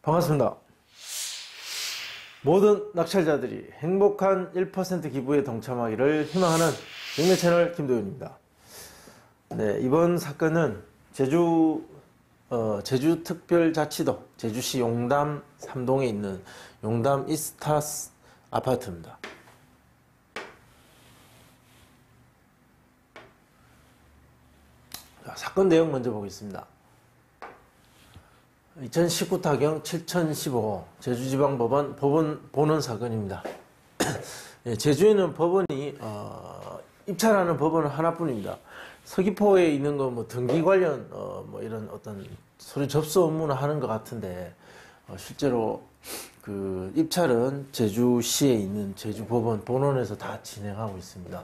반갑습니다. 모든 낙찰자들이 행복한 1% 기부에 동참하기를 희망하는 영매 채널 김도윤입니다. 네, 이번 사건은 제주특별자치도 제주시 용담 3동에 있는 용담 이스타스 아파트입니다. 자, 사건 내용 먼저 보겠습니다. 2019 타경 7015 제주지방법원 법원 본원 사건입니다. 예, 제주에는 법원이 입찰하는 법원은 하나뿐입니다. 서귀포에 있는 거 뭐 등기 관련 뭐 이런 어떤 서류 접수 업무나 하는 것 같은데 실제로 그 입찰은 제주시에 있는 제주법원 본원에서 다 진행하고 있습니다.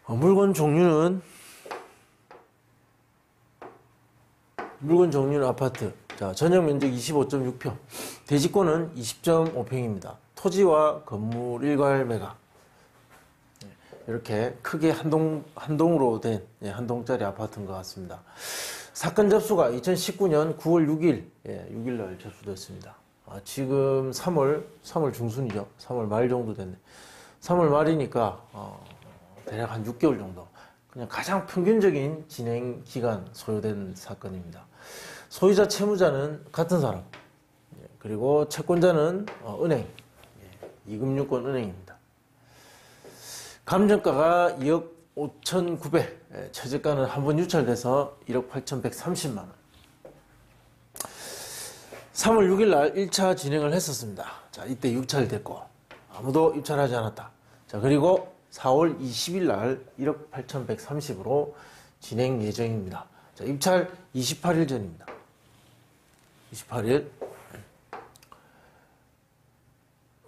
물건 종류는 아파트. 자, 전용 면적 25.6평. 대지권은 20.5평입니다. 토지와 건물 일괄 매각. 이렇게 크게 한 동으로 된 한 동짜리 아파트인 것 같습니다. 사건 접수가 2019년 9월 6일, 6일 날 접수됐습니다. 지금 3월 중순이죠. 3월 말 정도 됐네. 3월 말이니까 대략 한 6개월 정도. 그냥 가장 평균적인 진행 기간 소요된 사건입니다. 소유자 채무자는 같은 사람, 그리고 채권자는 은행, 이금융권 은행입니다. 감정가가 2억 5,900, 최저가는 한 번 유찰돼서 1억 8,130만 원. 3월 6일 날 1차 진행을 했었습니다. 자, 이때 유찰됐고 아무도 입찰하지 않았다. 자, 그리고 4월 20일 날 1억 8,130으로 진행 예정입니다. 자, 입찰 28일 전입니다. 28일.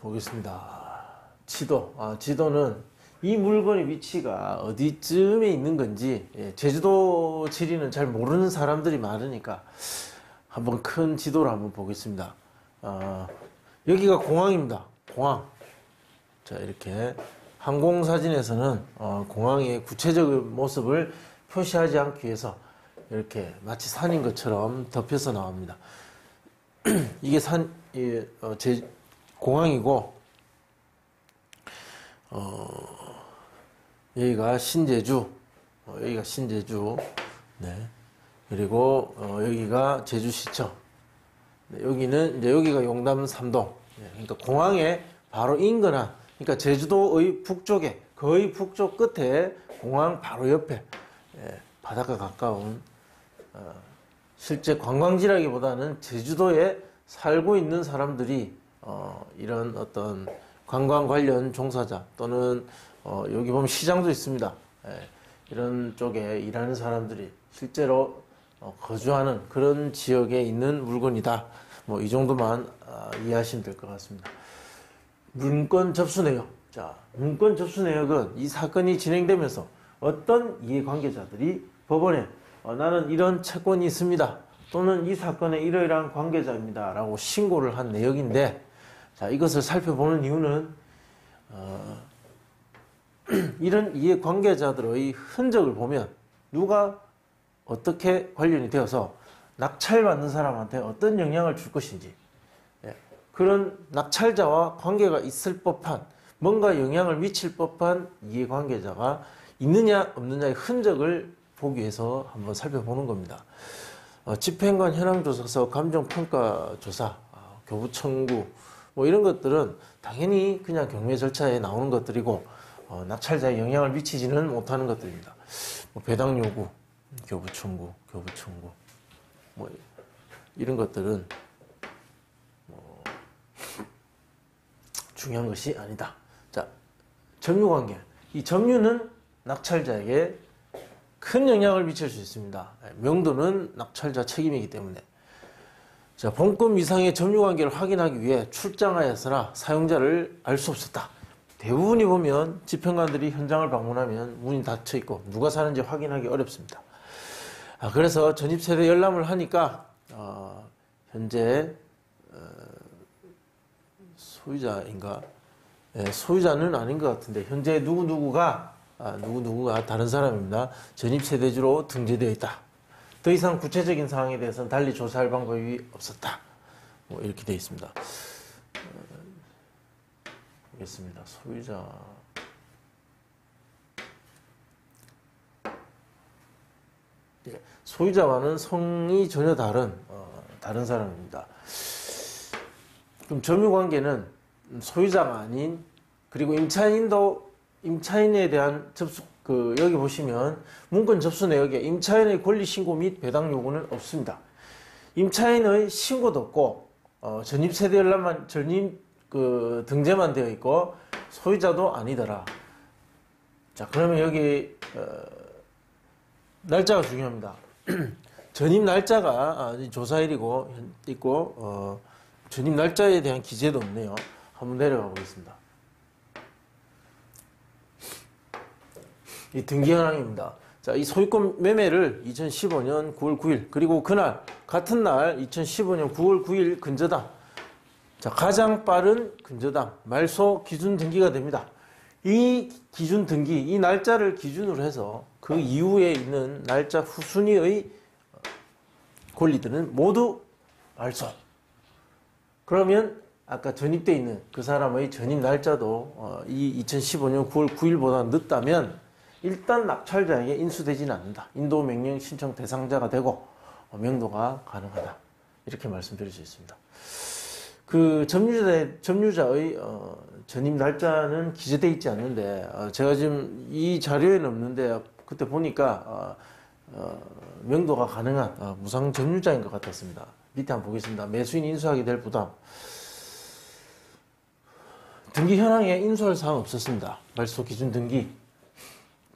보겠습니다. 지도는 이 물건의 위치가 어디쯤에 있는 건지, 제주도 지리는 잘 모르는 사람들이 많으니까 한번 큰 지도를 한번 보겠습니다. 여기가 공항입니다. 공항. 자, 이렇게 항공사진에서는 공항의 구체적인 모습을 표시하지 않기 위해서 이렇게 마치 산인 것처럼 덮여서 나옵니다. 이게 공항이고, 여기가 신제주, 네. 그리고 여기가 제주시청, 네. 여기가 용담 3동, 네. 그러니까 공항에 바로 인근한, 그러니까 제주도의 북쪽에, 거의 북쪽 끝에 공항 바로 옆에, 바닷가 가까운, 실제 관광지라기보다는 제주도에 살고 있는 사람들이 이런 어떤 관광 관련 종사자 또는 여기 보면 시장도 있습니다. 이런 쪽에 일하는 사람들이 실제로 거주하는 그런 지역에 있는 물건이다. 뭐 이 정도만 이해하시면 될 것 같습니다. 문건 접수 내역. 자, 문건 접수 내역은 이 사건이 진행되면서 어떤 이해관계자들이 법원에 나는 이런 채권이 있습니다. 또는 이 사건의 이러이러한 관계자입니다. 라고 신고를 한 내역인데, 자, 이것을 살펴보는 이유는, 이런 이해관계자들의 흔적을 보면 누가 어떻게 관련이 되어서 낙찰받는 사람한테 어떤 영향을 줄 것인지, 그런 낙찰자와 관계가 있을 법한, 뭔가 영향을 미칠 법한 이해관계자가 있느냐 없느냐의 흔적을 보기 위해서 한번 살펴보는 겁니다. 집행관 현황조사서, 감정평가조사, 교부청구 뭐 이런 것들은 당연히 그냥 경매 절차에 나오는 것들이고 낙찰자에 영향을 미치지는 못하는 것들입니다. 뭐 배당 요구, 교부청구 뭐 이런 것들은 뭐 중요한 것이 아니다. 자, 점유관계. 이 점유는 낙찰자에게 큰 영향을 미칠 수 있습니다. 명도는 낙찰자 책임이기 때문에. 자, 본건 이상의 점유관계를 확인하기 위해 출장하였으나 사용자를 알 수 없었다. 대부분이 보면 집행관들이 현장을 방문하면 문이 닫혀 있고 누가 사는지 확인하기 어렵습니다. 그래서 전입세대 열람을 하니까 현재 소유자인가? 소유자는 아닌 것 같은데 현재 누구누구가 누구누구가 다른 사람입니다. 전입세대주로 등재되어 있다. 더 이상 구체적인 사항에 대해서는 달리 조사할 방법이 없었다. 뭐 이렇게 되어 있습니다. 알겠습니다. 소유자. 예, 소유자와는 성이 전혀 다른 사람입니다. 그럼 점유관계는 소유자가 아닌, 그리고 임차인에 대한 접수, 여기 보시면 문건 접수 내역에 임차인의 권리 신고 및 배당 요구는 없습니다. 임차인의 신고도 없고, 전입세대 열람만, 등재만 되어 있고, 소유자도 아니더라. 자, 그러면 여기, 날짜가 중요합니다. 전입 날짜가 조사일이고, 전입 날짜에 대한 기재도 없네요. 한번 내려가 보겠습니다. 이 등기 현황입니다. 자, 이 소유권 매매를 2015년 9월 9일, 그리고 그날, 같은 날 2015년 9월 9일 근저당, 자, 가장 빠른 근저당, 말소 기준 등기가 됩니다. 이 기준 등기, 이 날짜를 기준으로 해서 그 이후에 있는 날짜 후순위의 권리들은 모두 말소. 그러면 아까 전입되어 있는 그 사람의 전입 날짜도 이 2015년 9월 9일보다 늦다면 일단 낙찰자에게 인수되지는 않는다. 인도 명령 신청 대상자가 되고 명도가 가능하다. 이렇게 말씀드릴 수 있습니다. 그 점유자의 전입 날짜는 기재되어 있지 않는데 제가 지금 이 자료에는 없는데 그때 보니까 명도가 가능한 무상 점유자인 것 같았습니다. 밑에 한번 보겠습니다. 매수인 인수하게 될 부담. 등기 현황에 인수할 사항 없었습니다. 말소 기준 등기,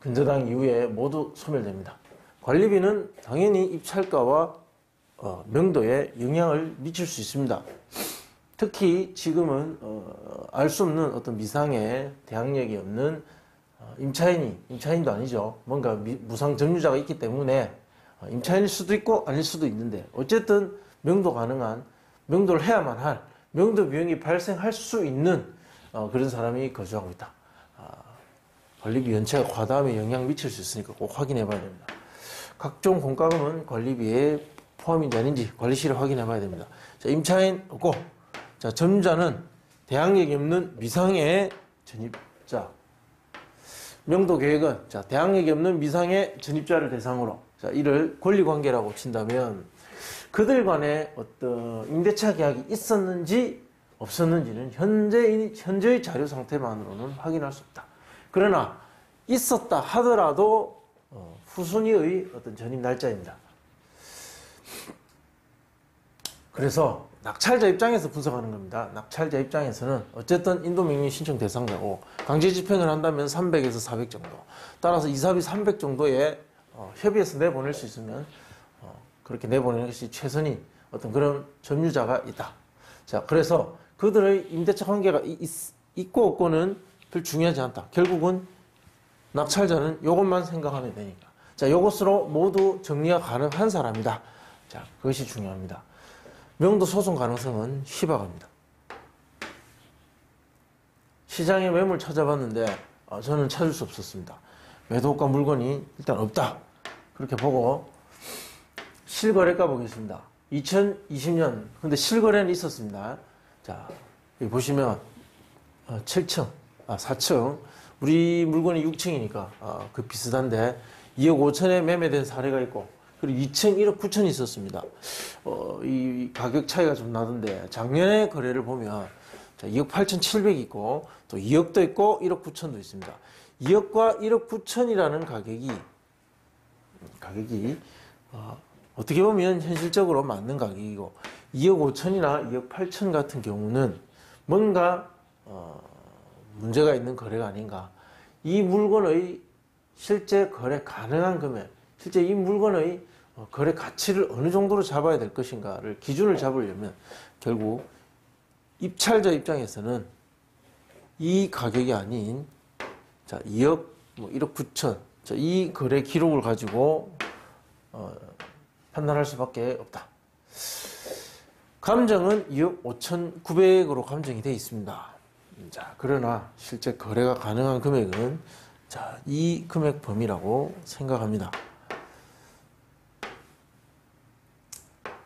근저당 이후에 모두 소멸됩니다. 관리비는 당연히 입찰가와 명도에 영향을 미칠 수 있습니다. 특히 지금은 알 수 없는 어떤 미상의 대항력이 없는 임차인도 아니죠. 뭔가 무상 점유자가 있기 때문에 임차인일 수도 있고 아닐 수도 있는데 어쨌든 명도 가능한, 명도를 해야만 할, 명도 비용이 발생할 수 있는 그런 사람이 거주하고 있다. 관리비 연체가 과다함에 영향 미칠 수 있으니까 꼭 확인해 봐야 됩니다. 각종 공과금은 관리비에 포함인지 아닌지 관리실을 확인해 봐야 됩니다. 자, 임차인 없고, 자, 점유자는 대항력이 없는 미상의 전입자. 명도 계획은, 자, 대항력이 없는 미상의 전입자를 대상으로, 자, 이를 권리관계라고 친다면 그들 간에 어떤 임대차 계약이 있었는지 없었는지는 현재의 자료 상태만으로는 확인할 수 없다. 그러나 있었다 하더라도 후순위의 어떤 전입 날짜입니다. 그래서 낙찰자 입장에서 분석하는 겁니다. 낙찰자 입장에서는 어쨌든 인도명령 신청 대상자고 강제 집행을 한다면 300에서 400 정도. 따라서 이사비 300 정도에 협의해서 내보낼 수 있으면 그렇게 내보내는 것이 최선인 어떤 그런 점유자가 있다. 자, 그래서 그들의 임대차 관계가 있고 없고는 별 중요하지 않다. 결국은 낙찰자는 이것만 생각하면 되니까. 자, 이것으로 모두 정리가 가능한 사람이다. 자, 그것이 중요합니다. 명도 소송 가능성은 희박합니다. 시장에 매물 찾아봤는데 저는 찾을 수 없었습니다. 매도가 물건이 일단 없다. 그렇게 보고 실거래가 보겠습니다. 2020년 근데 실거래는 있었습니다. 자, 여기 보시면 7층, 4층 우리 물건이 6층이니까 그 비슷한데 2억 5천에 매매된 사례가 있고 그리고 2층 1억 9천이 있었습니다. 이 가격 차이가 좀 나던데 작년에 거래를 보면 자, 2억 8천 7백이 있고 또 2억도 있고 1억 9천도 있습니다. 2억과 1억 9천이라는 가격이 어떻게 보면 현실적으로 맞는 가격이고 2억 5천이나 2억 8천 같은 경우는 뭔가 문제가 있는 거래가 아닌가. 이 물건의 실제 거래 가능한 금액, 실제 이 물건의 거래 가치를 어느 정도로 잡아야 될 것인가를 기준을 잡으려면 결국 입찰자 입장에서는 이 가격이 아닌 자 2억, 1억 9천 자, 이 거래 기록을 가지고 판단할 수밖에 없다. 감정은 2억 5천 9백으로 감정이 되어 있습니다. 자, 그러나 실제 거래가 가능한 금액은 자, 이 금액 범위라고 생각합니다.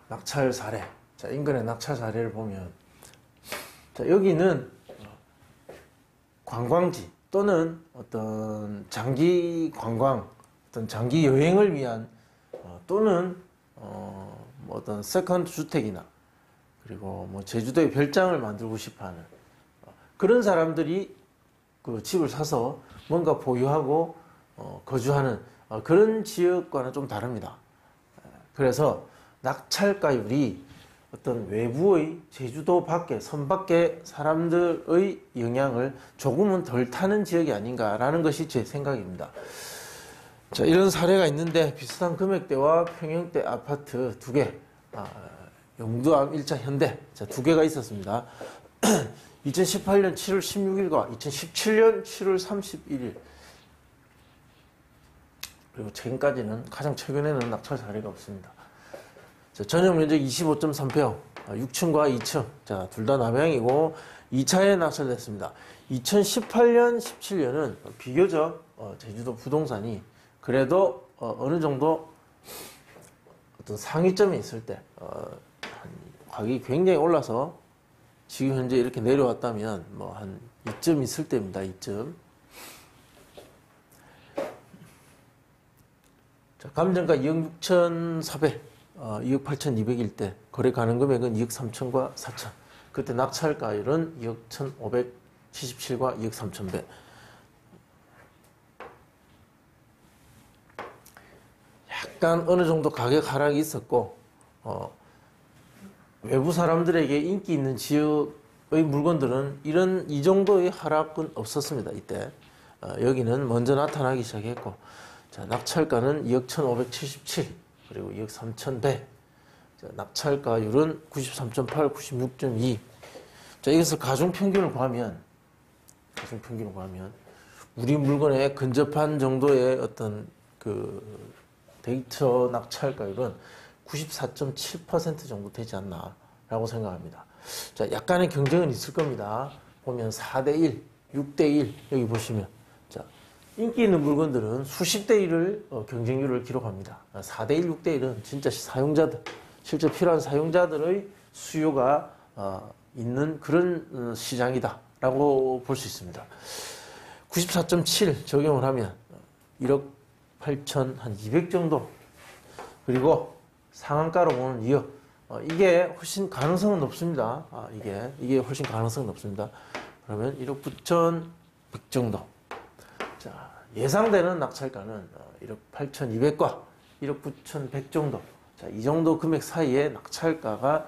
낙찰 사례. 자, 인근의 낙찰 사례를 보면, 자, 여기는 관광지 또는 어떤 장기 관광, 어떤 장기 여행을 위한 또는 뭐 어떤 세컨드 주택이나 그리고 뭐 제주도에 별장을 만들고 싶어하는 그런 사람들이 그 집을 사서 뭔가 보유하고 거주하는 그런 지역과는 좀 다릅니다. 그래서 낙찰가율이 어떤 외부의 제주도 밖에 섬 밖에 사람들의 영향을 조금은 덜 타는 지역이 아닌가라는 것이 제 생각입니다. 자, 이런 사례가 있는데 비슷한 금액대와 평형대 아파트 두 개, 영두암 1차 현대, 자, 두 개가 있었습니다. 2018년 7월 16일과 2017년 7월 31일. 그리고 최근까지는, 가장 최근에는 낙찰 사례가 없습니다. 자, 전용 면적 25.3평, 6층과 2층. 자, 둘 다 남양이고 2차에 낙찰됐습니다. 2018년, 17년은 비교적 제주도 부동산이 그래도 어느 정도 어떤 상위점에 있을 때 가격이 굉장히 올라서 지금 현재 이렇게 내려왔다면 뭐 한 2점 있을 때입니다. 2점. 자, 감정가 2억 6,400, 2억 8,200일 때 거래 가능 금액은 2억 3천과 4천. 그때 낙찰가율은 2억 1,577과 2억 3,100. 약간 어느 정도 가격 하락이 있었고 외부 사람들에게 인기 있는 지역의 물건들은 이 정도의 하락은 없었습니다. 이때 여기는 먼저 나타나기 시작했고, 자, 낙찰가는 2억 1,577 그리고 2억 3,100. 자, 낙찰가율은 93.8, 96.2. 자, 이것을 가중평균을 구하면 우리 물건에 근접한 정도의 어떤 그 데이터 낙찰가율은 94.7% 정도 되지 않나라고 생각합니다. 자, 약간의 경쟁은 있을 겁니다. 보면 4대1, 6대1 여기 보시면, 자, 인기 있는 물건들은 수십 대 1을 경쟁률을 기록합니다. 4대1, 6대1은 진짜 사용자들, 실제 필요한 사용자들의 수요가 있는 그런 시장이다라고 볼 수 있습니다. 94.7 적용을 하면 1억 8천 한 200 정도, 그리고 상한가로 보는 2억, 이게 훨씬 가능성은 높습니다. 이게 훨씬 가능성은 높습니다. 그러면 1억 9천 100 정도. 자, 예상되는 낙찰가는 1억 8,200과 1억 9,100 정도. 자, 이 정도 금액 사이에 낙찰가가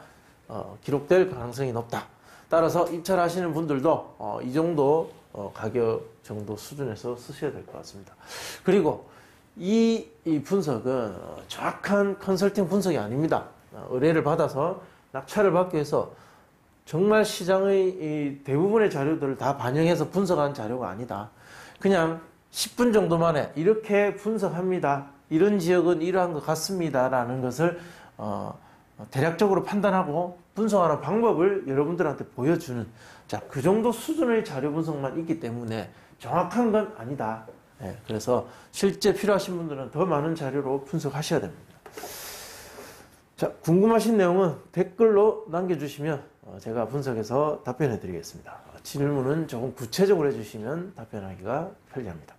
기록될 가능성이 높다. 따라서 입찰하시는 분들도 이 정도 가격 정도 수준에서 쓰셔야 될 것 같습니다. 그리고 이 분석은 정확한 컨설팅 분석이 아닙니다. 의뢰를 받아서 낙찰을 받기 위해서 정말 시장의 대부분의 자료들을 다 반영해서 분석한 자료가 아니다. 그냥 10분 정도 만에 이렇게 분석합니다. 이런 지역은 이러한 것 같습니다. 라는 것을 대략적으로 판단하고 분석하는 방법을 여러분들한테 보여주는, 자, 그 정도 수준의 자료 분석만 있기 때문에 정확한 건 아니다. 네, 그래서 실제 필요하신 분들은 더 많은 자료로 분석하셔야 됩니다. 자, 궁금하신 내용은 댓글로 남겨주시면 제가 분석해서 답변해 드리겠습니다. 질문은 조금 구체적으로 해주시면 답변하기가 편리합니다.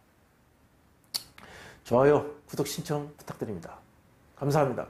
좋아요, 구독 신청 부탁드립니다. 감사합니다.